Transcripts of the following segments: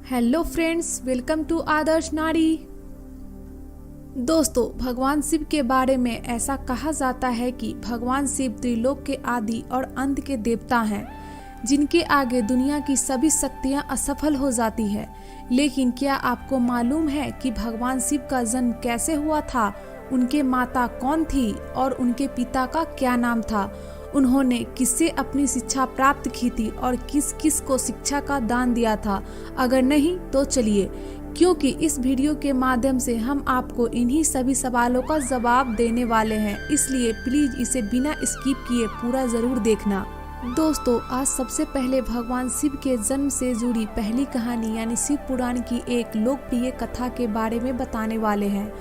Hello friends, welcome to आदर्श नारी। दोस्तों, भगवान शिव के बारे में ऐसा कहा जाता है कि भगवान शिव त्रिलोक के आदि और अंत के देवता हैं, जिनके आगे दुनिया की सभी शक्तियां असफल हो जाती है। लेकिन क्या आपको मालूम है कि भगवान शिव का जन्म कैसे हुआ था, उनके माता कौन थी और उनके पिता का क्या नाम था, उन्होंने किससे अपनी शिक्षा प्राप्त की थी और किस किस को शिक्षा का दान दिया था? अगर नहीं तो चलिए, क्योंकि इस वीडियो के माध्यम से हम आपको इन्हीं सभी सवालों का जवाब देने वाले हैं, इसलिए प्लीज इसे बिना स्किप किए पूरा जरूर देखना। दोस्तों, आज सबसे पहले भगवान शिव के जन्म से जुड़ी पहली कहानी यानी शिव पुराण की एक लोकप्रिय कथा के बारे में बताने वाले हैं।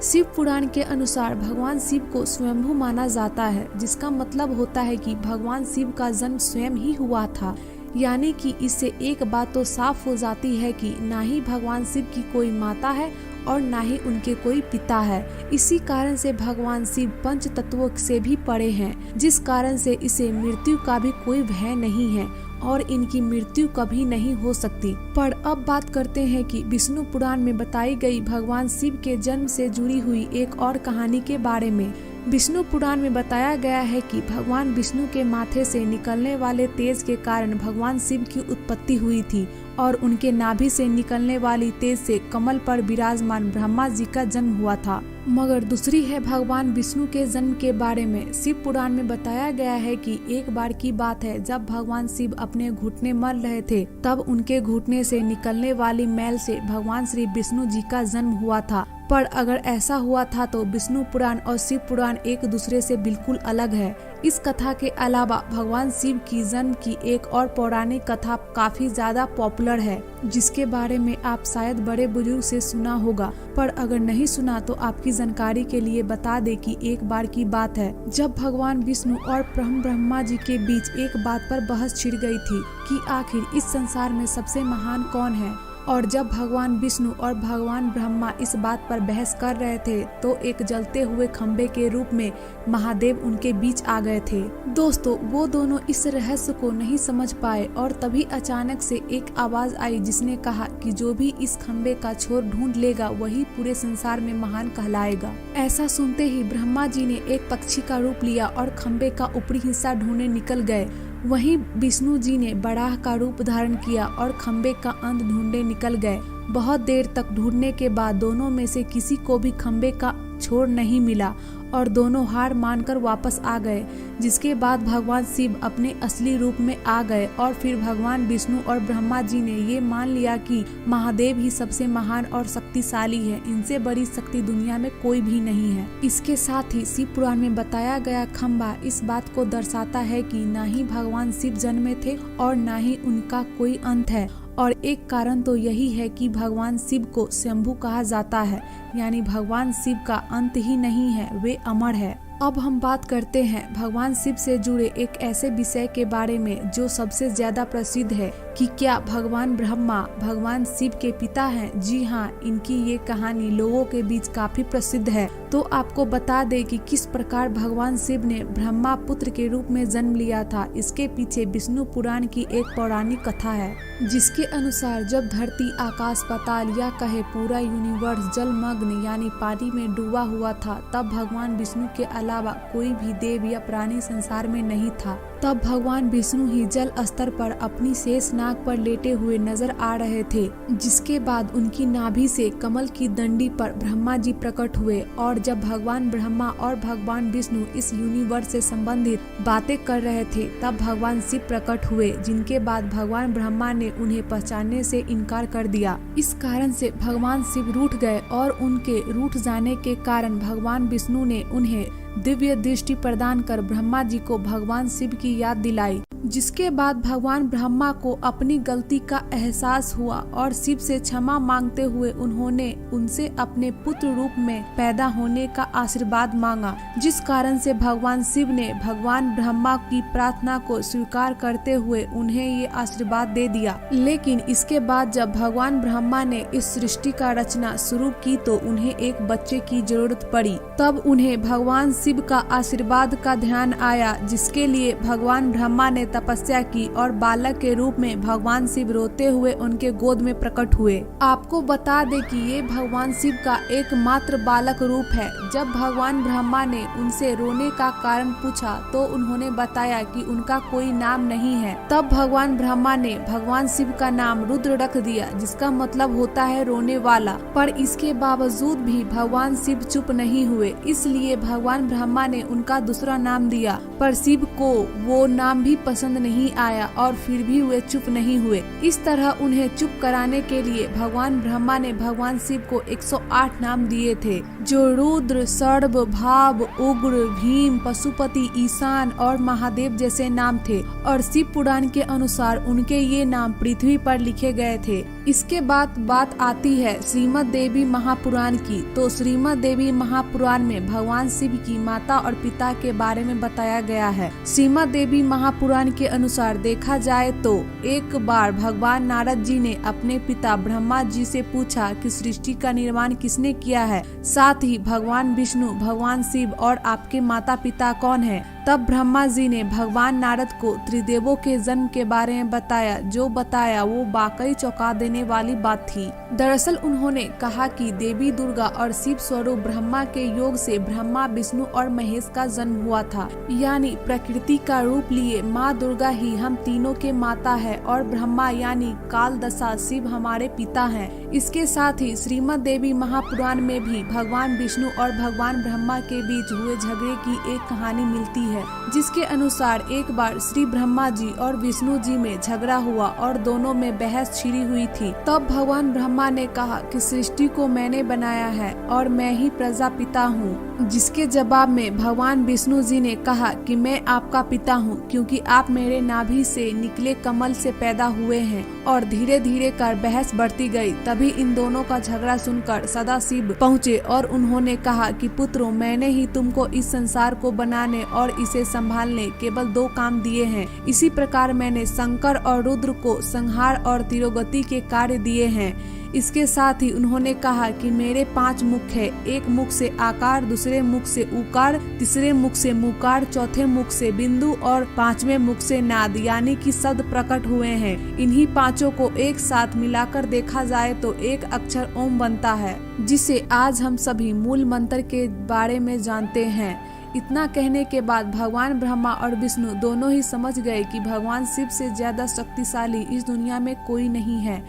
शिव पुराण के अनुसार भगवान शिव को स्वयंभू माना जाता है, जिसका मतलब होता है कि भगवान शिव का जन्म स्वयं ही हुआ था। यानी कि इससे एक बात तो साफ हो जाती है कि ना ही भगवान शिव की कोई माता है और ना ही उनके कोई पिता है। इसी कारण से भगवान शिव पंच तत्वों से भी परे हैं, जिस कारण से इसे मृत्यु का भी कोई भय नहीं है और इनकी मृत्यु कभी नहीं हो सकती। पर अब बात करते हैं कि विष्णु पुराण में बताई गई भगवान शिव के जन्म से जुड़ी हुई एक और कहानी के बारे में। विष्णु पुराण में बताया गया है कि भगवान विष्णु के माथे से निकलने वाले तेज के कारण भगवान शिव की उत्पत्ति हुई थी और उनके नाभि से निकलने वाली तेज से कमल पर विराजमान ब्रह्मा जी का जन्म हुआ था। मगर दूसरी है भगवान विष्णु के जन्म के बारे में। शिव पुराण में बताया गया है कि एक बार की बात है, जब भगवान शिव अपने घुटने मल रहे थे, तब उनके घुटने से निकलने वाली मैल से भगवान श्री विष्णु जी का जन्म हुआ था। पर अगर ऐसा हुआ था तो विष्णु पुराण और शिव पुराण एक दूसरे से बिल्कुल अलग है। इस कथा के अलावा भगवान शिव की जन्म की एक और पौराणिक कथा काफी ज्यादा पॉपुलर है, जिसके बारे में आप शायद बड़े बुजुर्ग से सुना होगा। पर अगर नहीं सुना तो आपकी जानकारी के लिए बता दे कि एक बार की बात है, जब भगवान विष्णु और ब्रह्मा जी के बीच एक बात पर बहस छिड़ गई थी कि आखिर इस संसार में सबसे महान कौन है। और जब भगवान विष्णु और भगवान ब्रह्मा इस बात पर बहस कर रहे थे तो एक जलते हुए खंबे के रूप में महादेव उनके बीच आ गए थे। दोस्तों, वो दोनों इस रहस्य को नहीं समझ पाए और तभी अचानक से एक आवाज आई जिसने कहा कि जो भी इस खंबे का छोर ढूंढ लेगा वही पूरे संसार में महान कहलाएगा। ऐसा सुनते ही ब्रह्मा जी ने एक पक्षी का रूप लिया और खंबे का ऊपरी हिस्सा ढूंढने निकल गए। वहीं विष्णु जी ने बराह का रूप धारण किया और खंबे का अंत ढूंढने निकल गए। बहुत देर तक ढूंढने के बाद दोनों में से किसी को भी खंबे का छोर नहीं मिला और दोनों हार मानकर वापस आ गए। जिसके बाद भगवान शिव अपने असली रूप में आ गए और फिर भगवान विष्णु और ब्रह्मा जी ने ये मान लिया कि महादेव ही सबसे महान और शक्तिशाली है, इनसे बड़ी शक्ति दुनिया में कोई भी नहीं है। इसके साथ ही शिव पुराण में बताया गया खंबा इस बात को दर्शाता है कि ना ही भगवान शिव जन्मे थे और ना ही उनका कोई अंत है। और एक कारण तो यही है कि भगवान शिव को शंभु कहा जाता है, यानी भगवान शिव का अंत ही नहीं है, वे अमर है। अब हम बात करते हैं भगवान शिव से जुड़े एक ऐसे विषय के बारे में जो सबसे ज्यादा प्रसिद्ध है कि क्या भगवान ब्रह्मा भगवान शिव के पिता हैं। जी हाँ, इनकी ये कहानी लोगों के बीच काफी प्रसिद्ध है। तो आपको बता दे कि किस प्रकार भगवान शिव ने ब्रह्मा पुत्र के रूप में जन्म लिया था। इसके पीछे विष्णु पुराण की एक पौराणिक कथा है, जिसके अनुसार जब धरती, आकाश, पाताल या कहे पूरा यूनिवर्स जलमग्न यानी पानी में डूबा हुआ था, तब भगवान विष्णु के अलावा कोई भी देव या प्राणी संसार में नहीं था। तब भगवान विष्णु ही जल स्तर पर अपनी शेष नाग पर लेटे हुए नजर आ रहे थे। जिसके बाद उनकी नाभि से कमल की दंडी पर ब्रह्मा जी प्रकट हुए और जब भगवान ब्रह्मा और भगवान विष्णु इस यूनिवर्स से संबंधित बातें कर रहे थे, तब भगवान शिव प्रकट हुए, जिनके बाद भगवान ब्रह्मा ने उन्हें पहचानने से इनकार कर दिया। इस कारण से भगवान शिव रूठ गए और उनके रूठ जाने के कारण भगवान विष्णु ने उन्हें दिव्य दृष्टि प्रदान कर ब्रह्मा जी को भगवान शिव की याद दिलाई। जिसके बाद भगवान ब्रह्मा को अपनी गलती का एहसास हुआ और शिव से क्षमा मांगते हुए उन्होंने उनसे अपने पुत्र रूप में पैदा होने का आशीर्वाद मांगा। जिस कारण से भगवान शिव ने भगवान ब्रह्मा की प्रार्थना को स्वीकार करते हुए उन्हें ये आशीर्वाद दे दिया। लेकिन इसके बाद जब भगवान ब्रह्मा ने इस सृष्टि का रचना शुरू की तो उन्हें एक बच्चे की जरूरत पड़ी। तब उन्हें भगवान शिव का आशीर्वाद का ध्यान आया, जिसके लिए भगवान ब्रह्मा ने तपस्या की और बालक के रूप में भगवान शिव रोते हुए उनके गोद में प्रकट हुए। आपको बता दे कि ये भगवान शिव का एकमात्र बालक रूप है। जब भगवान ब्रह्मा ने उनसे रोने का कारण पूछा तो उन्होंने बताया कि उनका कोई नाम नहीं है। तब भगवान ब्रह्मा ने भगवान शिव का नाम रुद्र रख दिया, जिसका मतलब होता है रोने वाला। पर इसके बावजूद भी भगवान शिव चुप नहीं हुए, इसलिए भगवान ब्रह्मा ने उनका दूसरा नाम दिया। पर शिव को वो नाम भी पसंद नहीं आया और फिर भी वे चुप नहीं हुए। इस तरह उन्हें चुप कराने के लिए भगवान ब्रह्मा ने भगवान शिव को 108 नाम दिए थे, जो रुद्र, सर्व, भाव, उग्र, भीम, पशुपति, ईशान और महादेव जैसे नाम थे। और शिव पुराण के अनुसार उनके ये नाम पृथ्वी पर लिखे गए थे। इसके बाद बात आती है श्रीमद् देवी महापुराण की। तो श्रीमद् देवी महापुराण में भगवान शिव की माता और पिता के बारे में बताया गया है। श्रीमद् देवी महापुराण के अनुसार देखा जाए तो एक बार भगवान नारद जी ने अपने पिता ब्रह्मा जी से पूछा कि सृष्टि का निर्माण किसने किया है, साथ ही भगवान विष्णु, भगवान शिव और आपके माता पिता कौन है। तब ब्रह्मा जी ने भगवान नारद को त्रिदेवों के जन्म के बारे में बताया। जो बताया वो वाकई चौंका देने वाली बात थी। दरअसल उन्होंने कहा कि देवी दुर्गा और शिव स्वरूप ब्रह्मा के योग से ब्रह्मा, विष्णु और महेश का जन्म हुआ था। यानी प्रकृति का रूप लिए माँ दुर्गा ही हम तीनों के माता है और ब्रह्मा यानी काल दशा शिव हमारे पिता हैं। इसके साथ ही श्रीमद् देवी महापुराण में भी भगवान विष्णु और भगवान ब्रह्मा के बीच हुए झगड़े की एक कहानी मिलती है, जिसके अनुसार एक बार श्री ब्रह्मा जी और विष्णु जी में झगड़ा हुआ और दोनों में बहस छिड़ी हुई थी। तब भगवान ब्रह्मा ने कहा कि सृष्टि को मैंने बनाया है और मैं ही प्रजापिता हूँ, जिसके जवाब में भगवान विष्णु जी ने कहा कि मैं आपका पिता हूँ, क्योंकि आप मेरे नाभि से निकले कमल से पैदा हुए हैं। और धीरे धीरे कर बहस बढ़ती गई। तभी इन दोनों का झगड़ा सुनकर सदाशिव पहुँचे और उन्होंने कहा कि पुत्रों, मैंने ही तुमको इस संसार को बनाने और इसे संभालने केवल 2 काम दिए हैं। इसी प्रकार मैंने शंकर और रुद्र को संहार और तिरोगति के कार्य दिए हैं। इसके साथ ही उन्होंने कहा कि मेरे 5 मुख है। एक मुख से आकार, दूसरे मुख से उकार, तीसरे मुख से मुकार, चौथे मुख से बिंदु और 5वें मुख से नाद यानी कि शब्द प्रकट हुए हैं। इन्हीं 5 को एक साथ मिलाकर देखा जाए तो एक अक्षर ओम बनता है, जिसे आज हम सभी मूल मंत्र के बारे में जानते हैं। इतना कहने के बाद भगवान ब्रह्मा और विष्णु दोनों ही समझ गए कि भगवान शिव से ज्यादा शक्तिशाली इस दुनिया में कोई नहीं है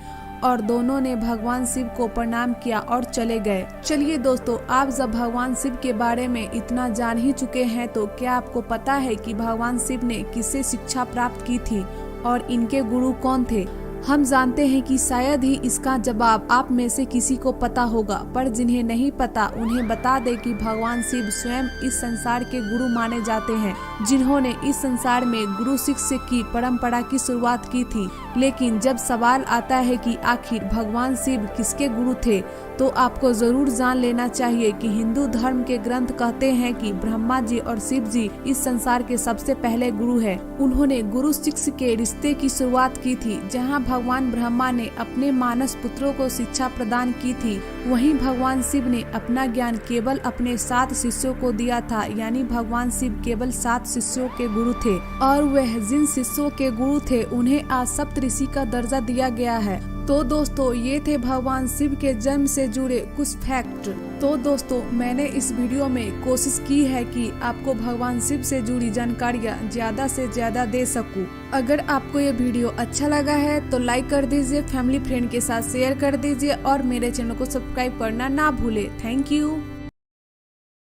और दोनों ने भगवान शिव को प्रणाम किया और चले गए। चलिए दोस्तों, आप जब भगवान शिव के बारे में इतना जान ही चुके हैं तो क्या आपको पता है कि भगवान शिव ने किससे शिक्षा प्राप्त की थी और इनके गुरु कौन थे? हम जानते हैं कि शायद ही इसका जवाब आप में से किसी को पता होगा, पर जिन्हें नहीं पता उन्हें बता दे कि भगवान शिव स्वयं इस संसार के गुरु माने जाते हैं, जिन्होंने इस संसार में गुरु शिष्य की परंपरा की शुरुआत की थी। लेकिन जब सवाल आता है कि आखिर भगवान शिव किसके गुरु थे, तो आपको जरूर जान लेना चाहिए कि हिंदू धर्म के ग्रंथ कहते हैं कि ब्रह्मा जी और शिव जी इस संसार के सबसे पहले गुरु हैं। उन्होंने गुरु शिष्य के रिश्ते की शुरुआत की थी। जहां भगवान ब्रह्मा ने अपने मानस पुत्रों को शिक्षा प्रदान की थी, वहीं भगवान शिव ने अपना ज्ञान केवल अपने 7 शिष्यों को दिया था। यानी भगवान शिव केवल 7 शिष्यों के गुरु थे और वह जिन शिष्यों के गुरु थे उन्हें आज सप्तऋषि का दर्जा दिया गया है। तो दोस्तों, ये थे भगवान शिव के जन्म से जुड़े कुछ फैक्ट। तो दोस्तों, मैंने इस वीडियो में कोशिश की है कि आपको भगवान शिव से जुड़ी जानकारियाँ ज्यादा से ज्यादा दे सकूं। अगर आपको ये वीडियो अच्छा लगा है तो लाइक कर दीजिए, फैमिली फ्रेंड के साथ शेयर कर दीजिए और मेरे चैनल को सब्सक्राइब करना ना भूले। Thank you.